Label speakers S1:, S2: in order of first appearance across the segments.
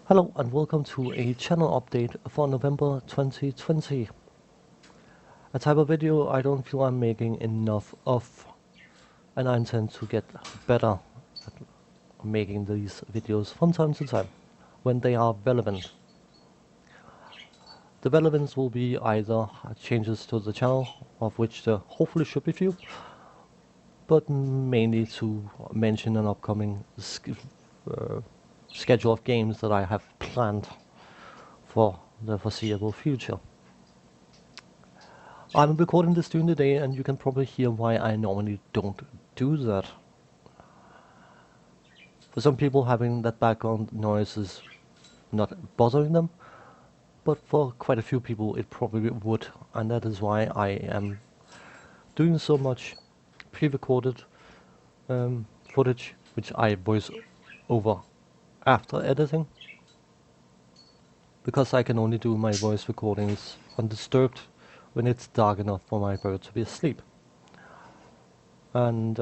S1: Hello and welcome to a channel update for November 2020. A type of video I don't feel I'm making enough of, and I intend to get better at making these videos from time to time when they are relevant. The relevance will be either changes to the channel, of which there hopefully should be few, but mainly to mention an upcoming schedule of games that I have planned for the foreseeable future. I'm recording this during the day, and you can probably hear why I normally don't do that. For some people, having that background noise is not bothering them, but for quite a few people it probably would, and that is why I am doing so much pre-recorded footage, which I voice over after editing, because I can only do my voice recordings undisturbed when it's dark enough for my bird to be asleep. And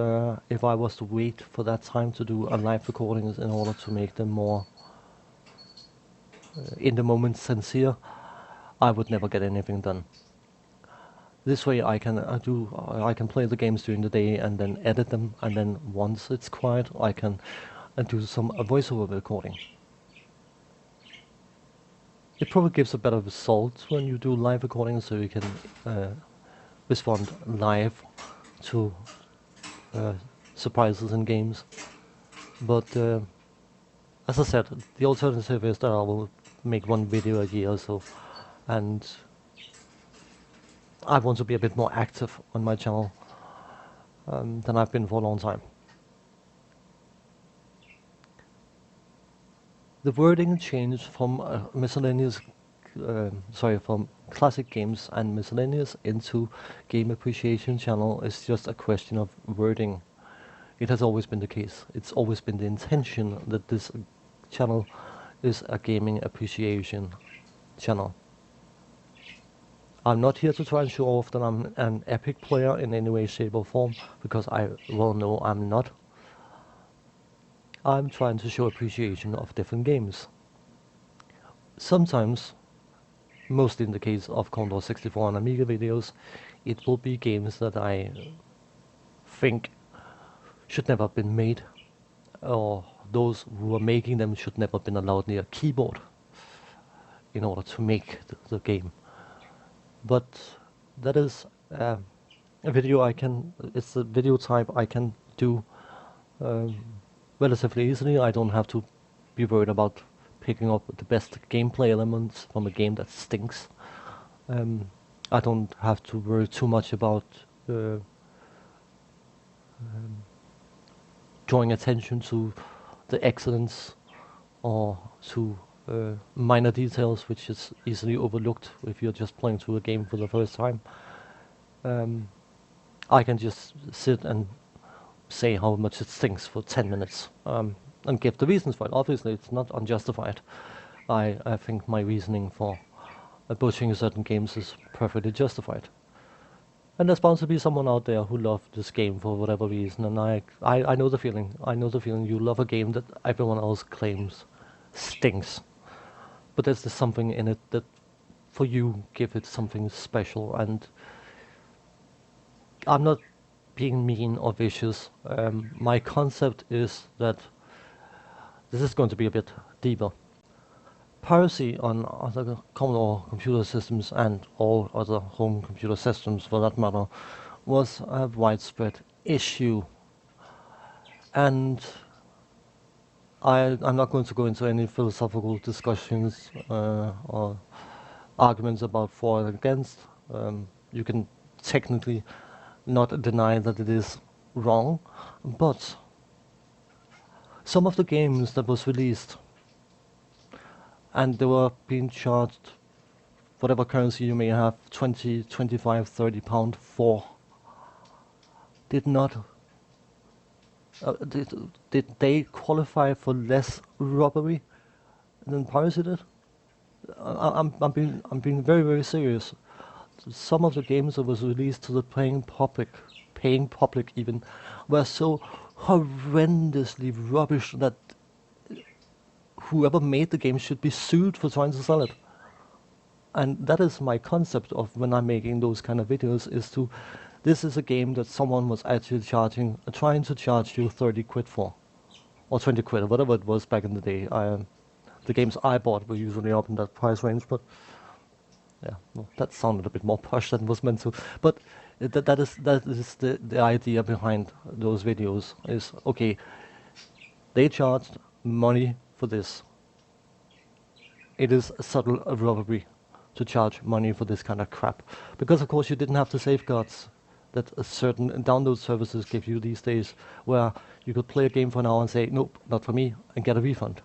S1: if I was to wait for that time to do a live recordings in order to make them more in the moment sincere, I would never get anything done. This way I can play the games during the day and then edit them, and then once it's quiet I can do some voiceover recording. It probably gives a better result when you do live recordings, so you can respond live to surprises in games. But as I said, the alternative is that I will make one video a year or so, and I want to be a bit more active on my channel than I've been for a long time. The wording changed from from classic games and miscellaneous into game appreciation channel is just a question of wording. It has always been the case. It's always been the intention that this channel is a gaming appreciation channel. I'm not here to try and show off that I'm an epic player in any way, shape or form, because I well know I'm not. I'm trying to show appreciation of different games. Sometimes, mostly in the case of Commodore 64 and Amiga videos, it will be games that I think should never have been made, or those who are making them should never have been allowed near a keyboard in order to make the game. But that is a video it's a video type I can do relatively easily. I don't have to be worried about picking up the best gameplay elements from a game that stinks. I don't have to worry too much about drawing attention to the excellence or to minor details, which is easily overlooked if you're just playing through a game for the first time. I can just sit and say how much it stinks for 10 minutes and give the reasons for it. Obviously, it's not unjustified. I think my reasoning for butchering certain games is perfectly justified. And there's bound to be someone out there who loves this game for whatever reason, and I know the feeling. I know the feeling. You love a game that everyone else claims stinks. But there's just something in it that, for you, give it something special. And I'm not being mean or vicious. My concept is that this is going to be a bit deeper. Piracy on other Commodore computer systems and all other home computer systems for that matter was a widespread issue, and I'm not going to go into any philosophical discussions or arguments about for and against. You can technically not deny that it is wrong, but some of the games that was released and they were being charged whatever currency you may have, 20, 25, 30 pound for, did not did they qualify for less robbery than piracy did? I'm being very, very serious. Some of the games that was released to the paying public even, were so horrendously rubbish that whoever made the game should be sued for trying to sell it. And that is my concept of when I'm making those kind of videos, this is a game that someone was actually trying to charge you 30 quid for, or 20 quid, or whatever it was back in the day. The games I bought were usually up in that price range, but yeah, well, that sounded a bit more posh than was meant to. But that is the idea behind those videos. Is okay, they charged money for this. It is a subtle robbery to charge money for this kind of crap, because of course you didn't have the safeguards that a certain download services give you these days, where you could play a game for an hour and say nope, not for me, and get a refund.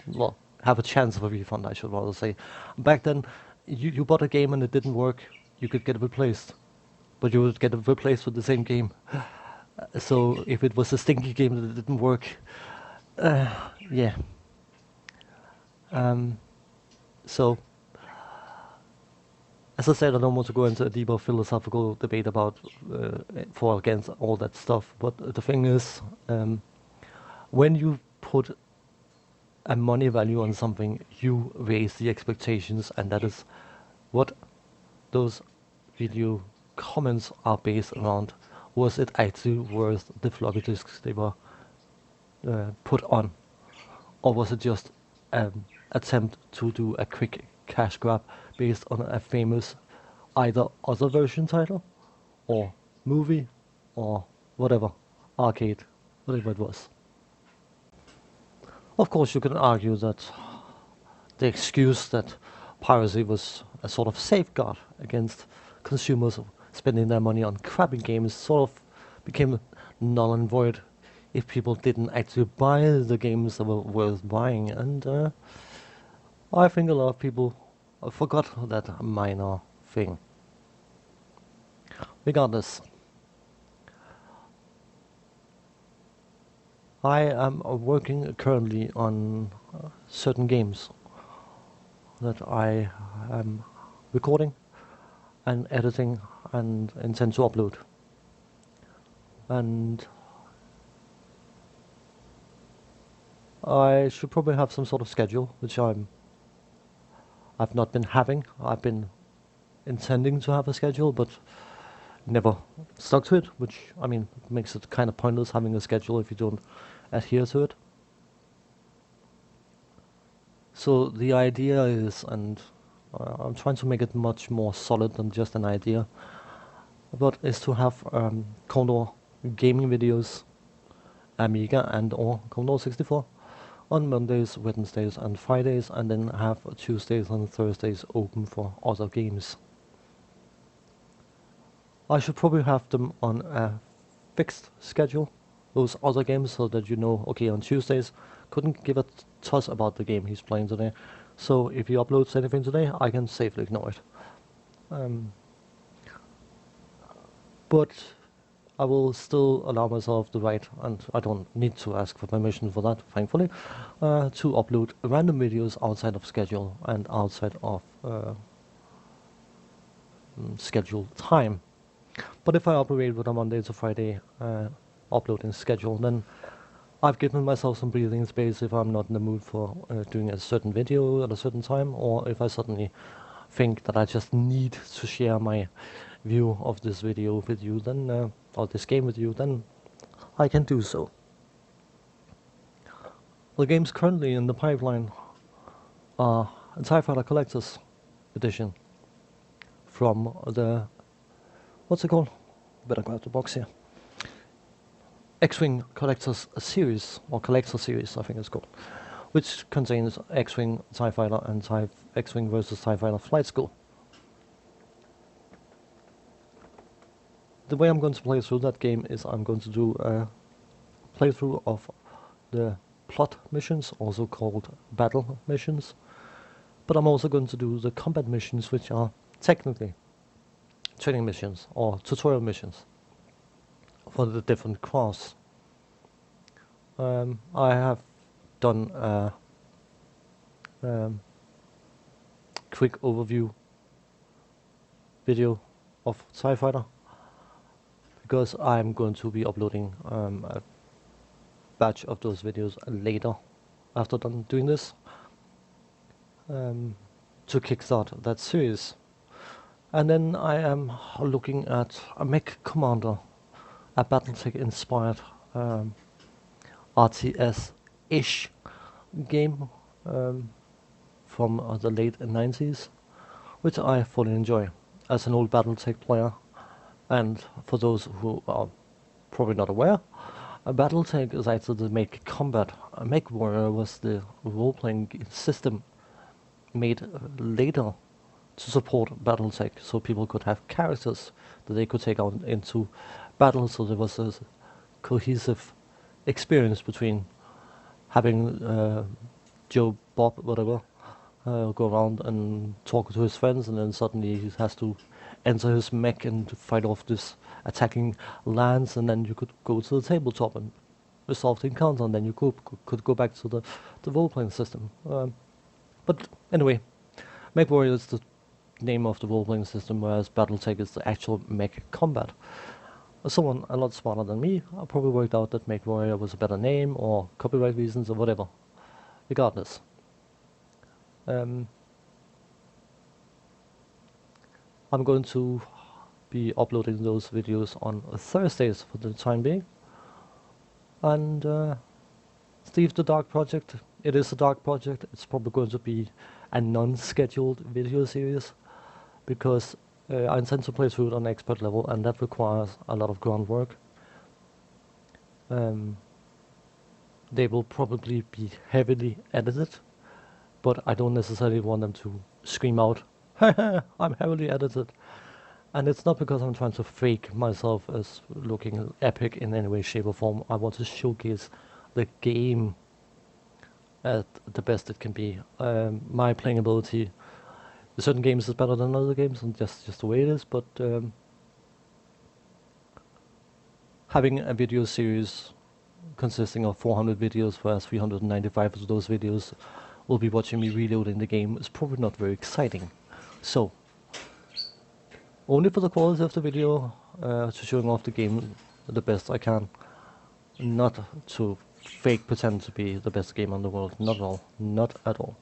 S1: Well, have a chance of a refund, I should rather say. Back then, you bought a game and it didn't work, you could get it replaced, but you would get it replaced with the same game. So if it was a stinky game that didn't work, yeah. So, as I said, I don't want to go into a deeper philosophical debate about for or against all that stuff, but the thing is, when you put a money value on something, you raise the expectations, and that is what those video comments are based around. Was it actually worth the floppy disks they were put on? Or was it just an attempt to do a quick cash grab based on a famous either other version title or movie or whatever, arcade, whatever it was? Of course, you can argue that the excuse that piracy was a sort of safeguard against consumers spending their money on crappy games sort of became null and void if people didn't actually buy the games that were worth buying. And I think a lot of people forgot that minor thing. Regardless, I am working currently on certain games that I am recording and editing and intend to upload. And I should probably have some sort of schedule, which I've not been having. I've been intending to have a schedule, but never stuck to it, which, I mean, makes it kind of pointless having a schedule if you don't adhere to it. So the idea is, and I'm trying to make it much more solid than just an idea, but is to have Commodore gaming videos, Amiga and or Commodore 64, on Mondays, Wednesdays and Fridays, and then have Tuesdays and Thursdays open for other games. I should probably have them on a fixed schedule, those other games, so that you know, okay, on Tuesdays, couldn't give a toss about the game he's playing today, so if he uploads anything today, I can safely ignore it. But I will still allow myself the right, and I don't need to ask for permission for that, thankfully, to upload random videos outside of schedule and outside of scheduled time. But if I operate with a Monday to Friday uploading schedule, then I've given myself some breathing space if I'm not in the mood for doing a certain video at a certain time, or if I suddenly think that I just need to share my view of this video with you, then or this game with you, then I can do so. The games currently in the pipeline are a TIE Fighter Collector's Edition from the, what's it called? Better grab the box here. X-Wing Collector's Series, or Collector Series I think it's called, which contains X-Wing, TIE Fighter and X-Wing vs TIE Fighter Flight School. The way I'm going to play through that game is I'm going to do a playthrough of the plot missions, also called battle missions, but I'm also going to do the combat missions, which are technically training missions or tutorial missions for the different class. I have done a quick overview video of TIE Fighter, because I'm going to be uploading a batch of those videos later. after done doing this, to kickstart that series. And then I am looking at a Mech Commander, a BattleTech inspired RTS-ish game from the late 90s, which I fully enjoy as an old BattleTech player. And for those who are probably not aware, a BattleTech is actually the Mech Combat. A MechWarrior was the role-playing system made later to support BattleTech, so people could have characters that they could take out into battle, so there was a cohesive experience between having Joe Bob, whatever, go around and talk to his friends, and then suddenly he has to enter his mech and fight off this attacking lands, and then you could go to the tabletop and resolve the encounter, and then you could go back to the role-playing system. But anyway, MechWarrior is the name of the role-playing system, whereas BattleTech is the actual mech combat. Someone a lot smarter than me probably worked out that MechWarrior was a better name, or copyright reasons, or whatever. Regardless. I'm going to be uploading those videos on Thursdays for the time being. And Steve the Dark Project, it is a dark project. It's probably going to be a non-scheduled video series, because I intend to play through it on expert level, and that requires a lot of groundwork. They will probably be heavily edited, but I don't necessarily want them to scream out, I'm heavily edited. And it's not because I'm trying to fake myself as looking epic in any way, shape or form. I want to showcase the game at the best it can be. My playing ability, certain games is better than other games, and just the way it is, but having a video series consisting of 400 videos, whereas 395 of those videos will be watching me reloading the game, is probably not very exciting. So, only for the quality of the video, to showing off the game the best I can, not to fake pretend to be the best game in the world, not at all, not at all.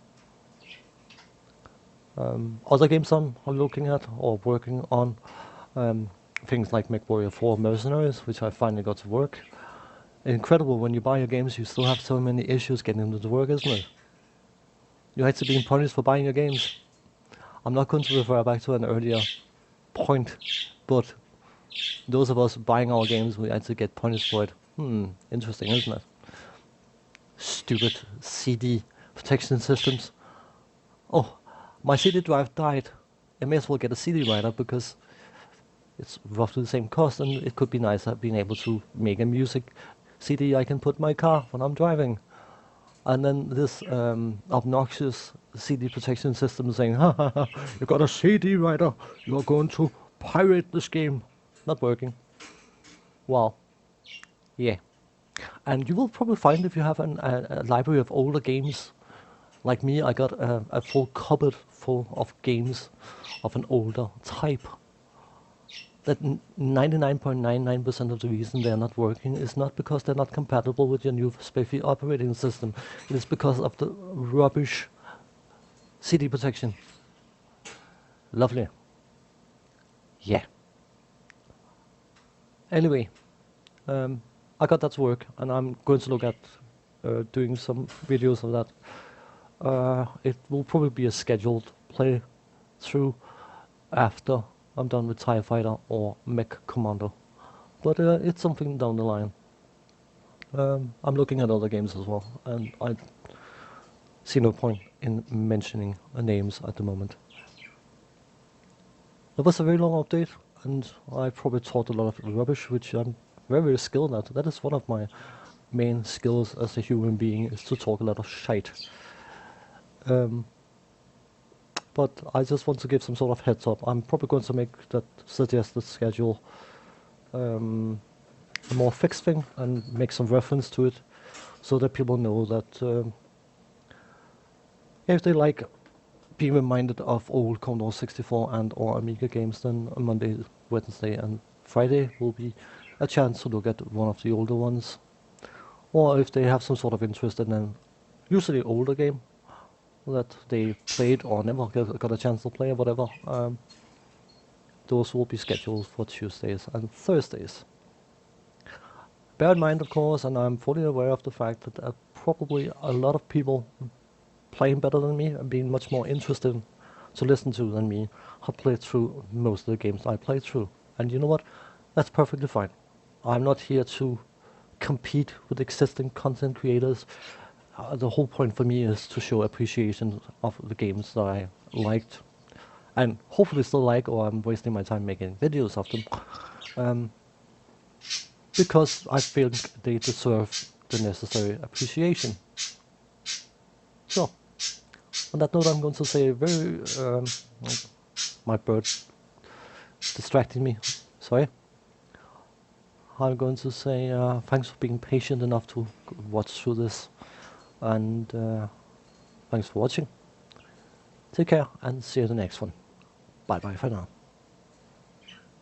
S1: Other games I'm looking at or working on, things like MechWarrior 4 Mercenaries, which I finally got to work. Incredible, when you buy your games you still have so many issues getting them to work, isn't it? You hate to be punished for buying your games. I'm not going to refer back to an earlier point, but those of us buying our games, we actually get punished for it. Interesting, isn't it? Stupid CD protection systems. Oh, my CD drive died. I may as well get a CD writer, because it's roughly the same cost, and it could be nicer being able to make a music CD I can put in my car when I'm driving. And then this obnoxious CD protection system saying, ha ha ha, you got a CD writer, you're going to pirate this game. Not working. Wow. Yeah. And you will probably find, if you have a library of older games, like me, I got a full cupboard full of games of an older type, that 99.99% of the reason they're not working is not because they're not compatible with your new SPIFFE operating system. It is because of the rubbish CD protection. Lovely. Yeah. Anyway, I got that to work, and I'm going to look at doing some videos of that. It will probably be a scheduled play through after I'm done with TIE Fighter or Mech Commander, but it's something down the line. I'm looking at other games as well, and I see no point in mentioning names at the moment. That was a very long update, and I probably taught a lot of rubbish, which I'm very, very skilled at. That is one of my main skills as a human being, is to talk a lot of shite. But I just want to give some sort of heads up. I'm probably going to make that suggested schedule a more fixed thing, and make some reference to it, so that people know that if they like being reminded of old Commodore 64 and or Amiga games, then on Monday, Wednesday and Friday will be a chance to look at one of the older ones. Or if they have some sort of interest in an usually older game that they played or never got a chance to play or whatever. Those will be scheduled for Tuesdays and Thursdays. Bear in mind, of course, and I'm fully aware of the fact that there are probably a lot of people playing better than me and being much more interested to listen to than me have played through most of the games I played through. And you know what? That's perfectly fine. I'm not here to compete with existing content creators. The whole point for me is to show appreciation of the games that I liked and hopefully still like, or I'm wasting my time making videos of them. Because I feel they deserve the necessary appreciation. So, on that note, I'm going to say my bird distracting me. Sorry. I'm going to say thanks for being patient enough to watch through this, and thanks for watching. Take care and see you in the next one. Bye bye for now.